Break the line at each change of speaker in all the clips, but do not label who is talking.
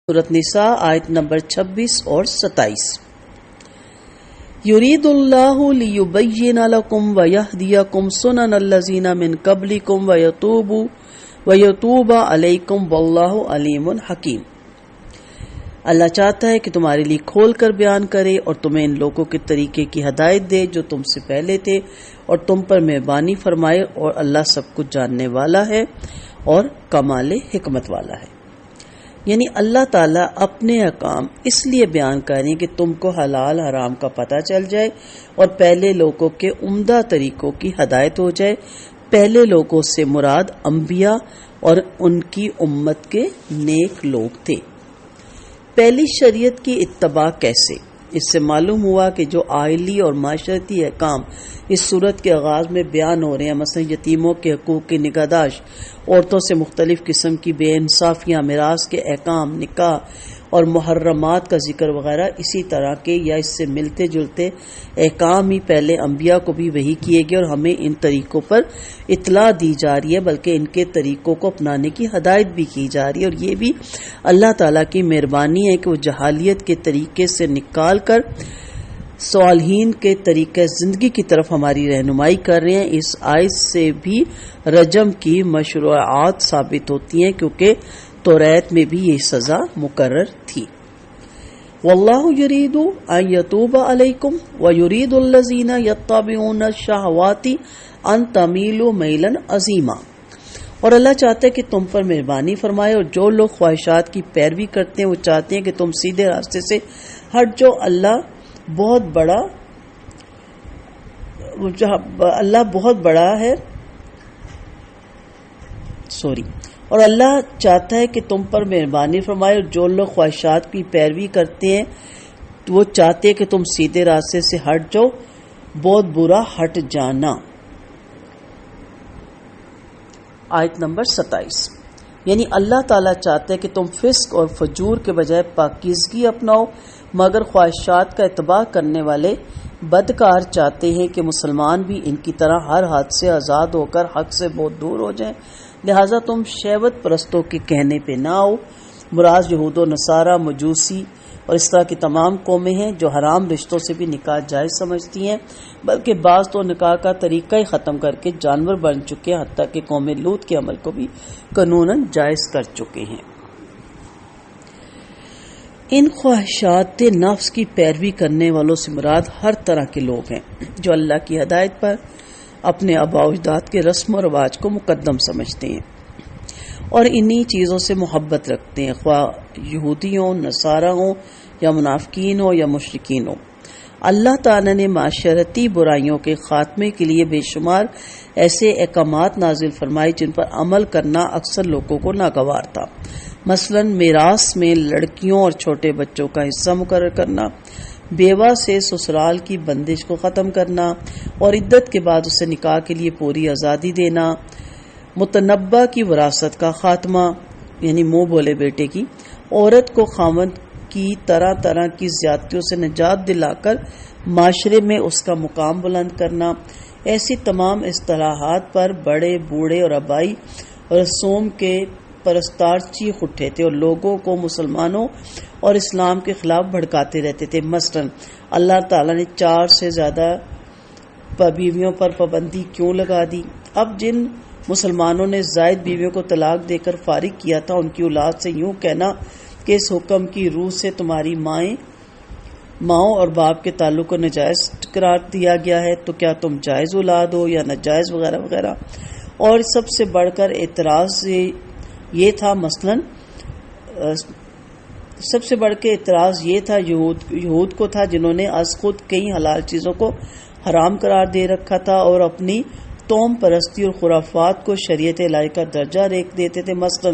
سورۃ نساء آیت نمبر 26 اور 27۔ یرید اللہ لیبین لکم ویہدیکم سنن الذین من قبلکم ویتوب علیکم واللہ علیم حکیم۔ اللہ چاہتا ہے کہ تمہارے لیے کھول کر بیان کرے اور تمہیں ان لوگوں کے طریقے کی ہدایت دے جو تم سے پہلے تھے، اور تم پر مہربانی فرمائے، اور اللہ سب کچھ جاننے والا ہے اور کمال حکمت والا ہے۔ یعنی اللہ تعالیٰ اپنے احکام اس لیے بیان کریں کہ تم کو حلال حرام کا پتہ چل جائے اور پہلے لوگوں کے عمدہ طریقوں کی ہدایت ہو جائے۔ پہلے لوگوں سے مراد انبیاء اور ان کی امت کے نیک لوگ تھے۔ پہلی شریعت کی اتباع کیسے؟ اس سے معلوم ہوا کہ جو آئلی اور معاشرتی احکام اس صورت کے آغاز میں بیان ہو رہے ہیں، مثلا یتیموں کے حقوق کی نگہداشت، عورتوں سے مختلف قسم کی بے انصافیاں، میراث کے احکام، نکاح اور محرمات کا ذکر وغیرہ، اسی طرح کے یا اس سے ملتے جلتے احکام ہی پہلے انبیاء کو بھی وحی کیے گئے اور ہمیں ان طریقوں پر اطلاع دی جا رہی ہے، بلکہ ان کے طریقوں کو اپنانے کی ہدایت بھی کی جا رہی ہے۔ اور یہ بھی اللہ تعالیٰ کی مہربانی ہے کہ وہ جہالیت کے طریقے سے نکال کر صالحین کے طریقہ زندگی کی طرف ہماری رہنمائی کر رہے ہیں۔ اس آیت سے بھی رجم کی مشروعات ثابت ہوتی ہیں، کیونکہ توریت میں بھی یہ سزا مقرر تھی۔ واللہ یرید ان یتوب علیکم ویرید الذین یتبعون الشہوات ان تمیلوا میلا عظیما۔ اور اللہ چاہتا ہے کہ تم پر مہربانی فرمائے، اور جو لوگ خواہشات کی پیروی کرتے ہیں وہ چاہتے ہیں کہ تم سیدھے راستے سے ہٹ جو اللہ بہت بڑا ہے اور اللہ چاہتا ہے کہ تم پر مہربانی فرمائے، اور جو لوگ خواہشات کی پیروی کرتے ہیں وہ چاہتے ہیں کہ تم سیدھے راستے سے ہٹ جاؤ، بہت برا ہٹ جانا۔ آیت نمبر 27۔ یعنی اللہ تعالیٰ چاہتا ہے کہ تم فسق اور فجور کے بجائے پاکیزگی اپناؤ، مگر خواہشات کا اتباع کرنے والے بدکار چاہتے ہیں کہ مسلمان بھی ان کی طرح ہر حد سے آزاد ہو کر حق سے بہت دور ہو جائیں، لہٰذا تم شہوت پرستوں کے کہنے پہ نہ آؤ۔ مراد یہود و نصارہ، مجوسی اور اس طرح کی تمام قومیں ہیں جو حرام رشتوں سے بھی نکاح جائز سمجھتی ہیں، بلکہ بعض تو نکاح کا طریقہ ہی ختم کر کے جانور بن چکے ہیں، حتیٰ کہ قوم لوط کے عمل کو بھی قانوناً جائز کر چکے ہیں۔ ان خواہشات نفس کی پیروی کرنے والوں سے مراد ہر طرح کے لوگ ہیں جو اللہ کی ہدایت پر اپنے آباء و اجداد کے رسم و رواج کو مقدم سمجھتے ہیں اور انہی چیزوں سے محبت رکھتے ہیں، خواہ یہودی ہوں، نصارہ ہوں، یا منافقین ہوں یا مشرکین ہوں۔ اللہ تعالیٰ نے معاشرتی برائیوں کے خاتمے کے لیے بے شمار ایسے احکامات نازل فرمائے جن پر عمل کرنا اکثر لوگوں کو ناگوار تھا، مثلا میراث میں لڑکیوں اور چھوٹے بچوں کا حصہ مقرر کرنا، بیوہ سے سسرال کی بندش کو ختم کرنا اور عدت کے بعد اسے نکاح کے لیے پوری آزادی دینا، متنبہ کی وراثت کا خاتمہ یعنی منہ بولے بیٹے کی، عورت کو خاوند کی طرح طرح کی زیادتیوں سے نجات دلا کر معاشرے میں اس کا مقام بلند کرنا۔ ایسی تمام اصطلاحات پر بڑے بوڑھے اور آبائی رسوم کے پرستار چیخ اٹھے تھے اور لوگوں کو مسلمانوں اور اسلام کے خلاف بھڑکاتے رہتے تھے۔ مثلا اللہ تعالیٰ نے 4 سے زیادہ بیویوں پر پابندی کیوں لگا دی؟ اب جن مسلمانوں نے زائد بیویوں کو طلاق دے کر فارغ کیا تھا، ان کی اولاد سے یوں کہنا کہ اس حکم کی روح سے تمہاری ماؤں اور باپ کے تعلق کو ناجائز قرار دیا گیا ہے، تو کیا تم جائز اولاد ہو یا ناجائز وغیرہ وغیرہ۔ اور سب سے بڑھ کر اعتراض یہ تھا، مثلاً سب سے بڑھ کے اعتراض یہ تھا یہود کو تھا، جنہوں نے از خود کئی حلال چیزوں کو حرام قرار دے رکھا تھا اور اپنی توم پرستی اور خرافات کو شریعت الہی کا درجہ ریکھ دیتے تھے۔ مثلا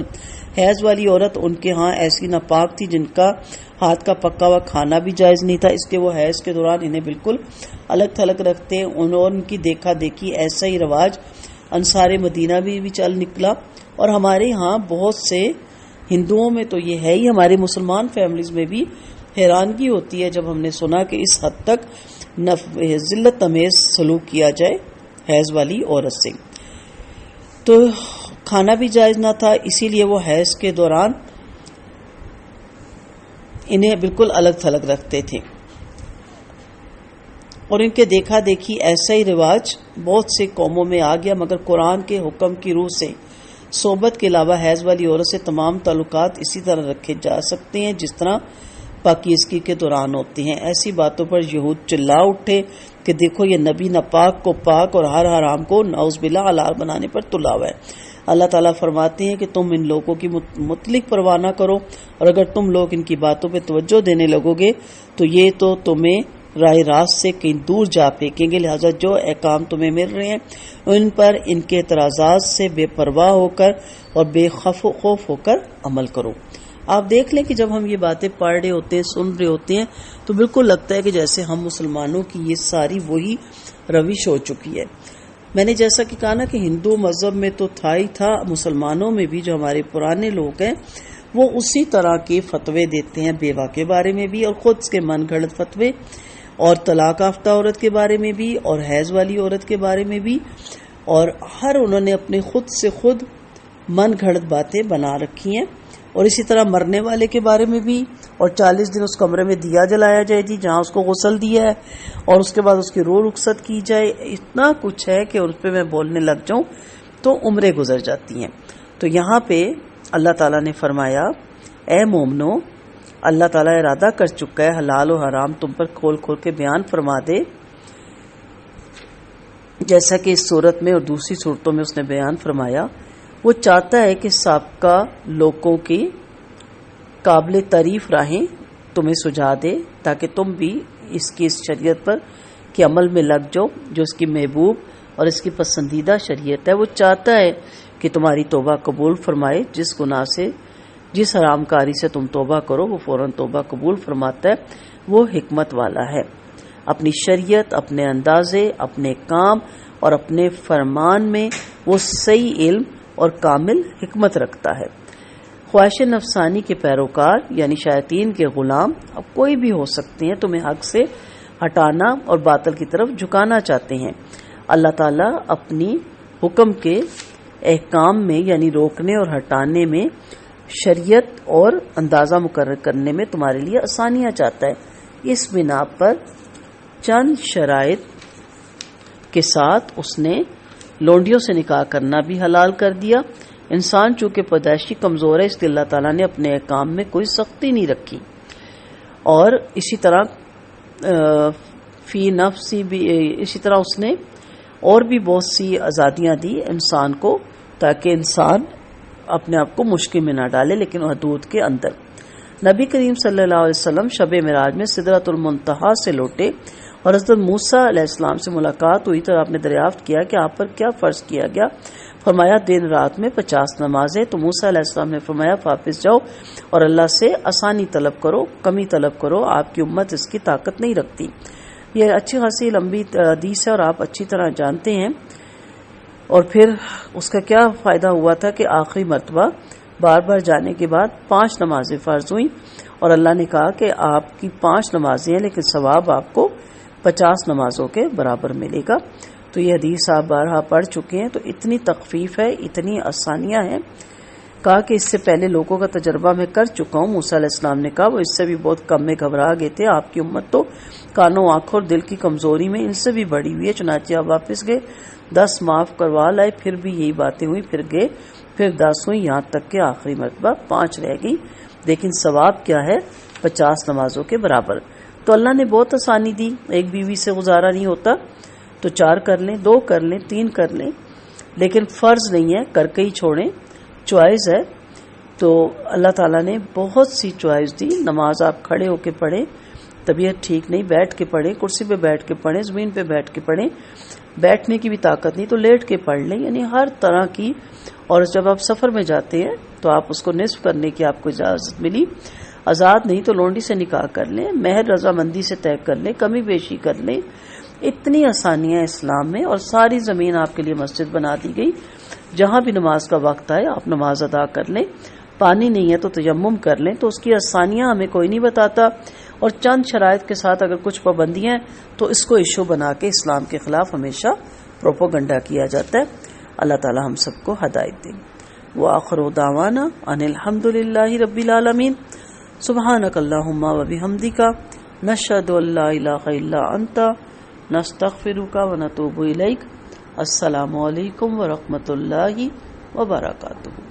حیض والی عورت ان کے ہاں ایسی ناپاک تھی جن کا ہاتھ کا پکا ہوا کھانا بھی جائز نہیں تھا، اس لیے وہ حیض کے دوران انہیں بالکل الگ تھلگ رکھتے ہیں۔ ان کی دیکھا دیکھی ایسا ہی رواج انصار مدینہ بھی چل نکلا، اور ہمارے ہاں بہت سے ہندوؤں میں تو یہ ہے ہی، ہمارے مسلمان فیملیز میں بھی حیرانگی ہوتی ہے جب ہم نے سنا کہ اس حد تک ذلت تمیز سلوک کیا جائے حیض والی عورت سے۔ تو کھانا بھی جائز نہ تھا، اسی لیے وہ حیض کے دوران انہیں بالکل الگ تھلگ رکھتے تھے، اور ان کے دیکھا دیکھی ایسا ہی رواج بہت سے قوموں میں آ گیا، مگر قرآن کے حکم کی روح سے صحبت کے علاوہ حیض والی عورت سے تمام تعلقات اسی طرح رکھے جا سکتے ہیں جس طرح پاکیزگی کے دوران ہوتے ہیں۔ ایسی باتوں پر یہود چلا اٹھے کہ دیکھو یہ نبی ناپاک کو پاک اور ہر حرام کو نعوذ باللہ حلال بنانے پر تلا ہوا ہے۔ اللہ تعالیٰ فرماتے ہیں کہ تم ان لوگوں کی مطلق پرواہ نہ کرو، اور اگر تم لوگ ان کی باتوں پہ توجہ دینے لگو گے تو یہ تو تمہیں راہ راست سے کہیں دور جا پھینکیں گے، لہٰذا جو احکام تمہیں مل رہے ہیں ان پر ان کے اعتراضات سے بے پرواہ ہو کر اور بے خوف ہو کر عمل کرو۔ آپ دیکھ لیں کہ جب ہم یہ باتیں پڑھ رہے ہوتے ہیں، سن رہے ہوتے ہیں، تو بالکل لگتا ہے کہ جیسے ہم مسلمانوں کی یہ ساری وہی روش ہو چکی ہے۔ میں نے جیسا کہ کہا نا کہ ہندو مذہب میں تو تھا ہی تھا، مسلمانوں میں بھی جو ہمارے پرانے لوگ ہیں وہ اسی طرح کے فتوے دیتے ہیں، بیوہ کے بارے میں بھی اور خود کے من گھڑت فتوے، اور طلاق یافتہ عورت کے بارے میں بھی اور حیض والی عورت کے بارے میں بھی، اور ہر انہوں نے اپنے خود سے خود من گھڑت باتیں بنا رکھی ہیں۔ اور اسی طرح مرنے والے کے بارے میں بھی، اور 40 دن اس کمرے میں دیا جلایا جائے جی جہاں اس کو غسل دیا ہے، اور اس کے بعد اس کی روح رخصت کی جائے۔ اتنا کچھ ہے کہ اس پہ میں بولنے لگ جاؤں تو عمریں گزر جاتی ہیں۔ تو یہاں پہ اللہ تعالیٰ نے فرمایا اے مومنو، اللہ تعالیٰ ارادہ کر چکا ہے حلال و حرام تم پر کھول کھول کے بیان فرما دے، جیسا کہ اس صورت میں اور دوسری صورتوں میں اس نے بیان فرمایا۔ وہ چاہتا ہے کہ سابقہ لوگوں کی قابل تعریف راہیں تمہیں سجھا دے تاکہ تم بھی اس شریعت پر کے عمل میں لگ جاؤ جو اس کی محبوب اور اس کی پسندیدہ شریعت ہے۔ وہ چاہتا ہے کہ تمہاری توبہ قبول فرمائے، جس گناہ سے جس حرام کاری سے تم توبہ کرو وہ فوراً توبہ قبول فرماتا ہے، وہ حکمت والا ہے۔ اپنی شریعت، اپنے اندازے، اپنے کام اور اپنے فرمان میں وہ صحیح علم اور کامل حکمت رکھتا ہے۔ خواہش نفسانی کے پیروکار یعنی شیاطین کے غلام اب کوئی بھی ہو سکتے ہیں، تمہیں حق سے ہٹانا اور باطل کی طرف جھکانا چاہتے ہیں۔ اللہ تعالیٰ اپنی حکم کے احکام میں یعنی روکنے اور ہٹانے میں، شریعت اور اندازہ مقرر کرنے میں تمہارے لیے آسانیاں چاہتا ہے۔ اس بنا پر چند شرائط کے ساتھ اس نے لونڈیوں سے نکاح کرنا بھی حلال کر دیا۔ انسان چونکہ پیدائشی کمزور ہے، اس لیے اللہ تعالیٰ نے اپنے احکام میں کوئی سختی نہیں رکھی، اور اسی طرح فی نفسی بھی اسی طرح اس نے اور بھی بہت سی آزادیاں دی انسان کو تاکہ انسان اپنے آپ کو مشکل میں نہ ڈالے، لیکن حدود کے اندر۔ نبی کریم صلی اللہ علیہ وسلم شب معراج میں سدرۃ المنتہا سے لوٹے اور حضرت موسیٰ علیہ السلام سے ملاقات ہوئی تو آپ نے دریافت کیا کہ آپ پر کیا فرض کیا گیا؟ فرمایا دن رات میں 50 نمازیں۔ تو موسیٰ علیہ السلام نے فرمایا واپس جاؤ اور اللہ سے آسانی طلب کرو، کمی طلب کرو، آپ کی امت اس کی طاقت نہیں رکھتی۔ یہ اچھی خاصی لمبی حدیث ہے اور آپ اچھی طرح جانتے ہیں۔ اور پھر اس کا کیا فائدہ ہوا تھا کہ آخری مرتبہ بار بار جانے کے بعد 5 نمازیں فرض ہوئیں، اور اللہ نے کہا کہ آپ کی 5 نمازیں ہیں لیکن ثواب آپ کو 50 نمازوں کے برابر ملے گا۔ تو یہ حدیث آپ بارہا پڑھ چکے ہیں۔ تو اتنی تخفیف ہے، اتنی آسانیاں ہیں، کہا کہ اس سے پہلے لوگوں کا تجربہ میں کر چکا ہوں۔ موسیٰ علیہ السلام نے کہا وہ اس سے بھی بہت کم میں گھبرا گئے تھے، آپ کی امت تو کانوں، آنکھوں اور دل کی کمزوری میں ان سے بھی بڑی ہوئی ہے، چنانچہ آپ واپس گئے، 10 معاف کروا لائے، پھر بھی یہی باتیں ہوئی، پھر گئے، پھر 10 ہوئی، یہاں تک کہ آخری مرتبہ 5 رہ گئی، لیکن ثواب کیا ہے؟ 50 نمازوں کے برابر۔ تو اللہ نے بہت آسانی دی، ایک بیوی سے گزارا نہیں ہوتا تو 4 کر لیں، 2 کر لیں، 3 کر لیں، لیکن فرض نہیں ہے، کر کے ہی چھوڑیں، چوائس ہے۔ تو اللہ تعالیٰ نے بہت سی چوائس دی۔ نماز آپ کھڑے ہو کے پڑھیں، طبیعت ٹھیک نہیں بیٹھ کے پڑھیں، کرسی پہ بیٹھ کے پڑھیں، زمین پہ بیٹھ کے پڑھیں، بیٹھنے کی بھی طاقت نہیں تو لیٹ کے پڑھ لیں، یعنی ہر طرح کی۔ اور جب آپ سفر میں جاتے ہیں تو آپ اس کو نصف کرنے کی آپ کو اجازت ملی، آزاد نہیں تو لونڈی سے نکاح کر لیں، مہر رضامندی سے طے کر لیں، کمی بیشی کر لیں۔ اتنی آسانیاں اسلام میں، اور ساری زمین آپ کے لیے مسجد بنا دی گئی، جہاں بھی نماز کا وقت آئے آپ نماز ادا کر لیں۔ پانی نہیں ہے تو تیمم کر لیں۔ تو اس کی آسانیاں ہمیں کوئی نہیں بتاتا، اور چند شرائط کے ساتھ اگر کچھ پابندیاں ہیں تو اس کو ایشو بنا کے اسلام کے خلاف ہمیشہ پروپیگنڈا کیا جاتا ہے۔ اللہ تعالی ہم سب کو ہدایت دے۔ وآخر دعوانا ان الحمد للہ رب العالمین۔ سبحانک اللہم و بحمدک نشہد ان لا الہ الا انت نستغفرک و نتوب الیک۔ السلام علیکم ورحمۃ اللہ وبرکاتہ۔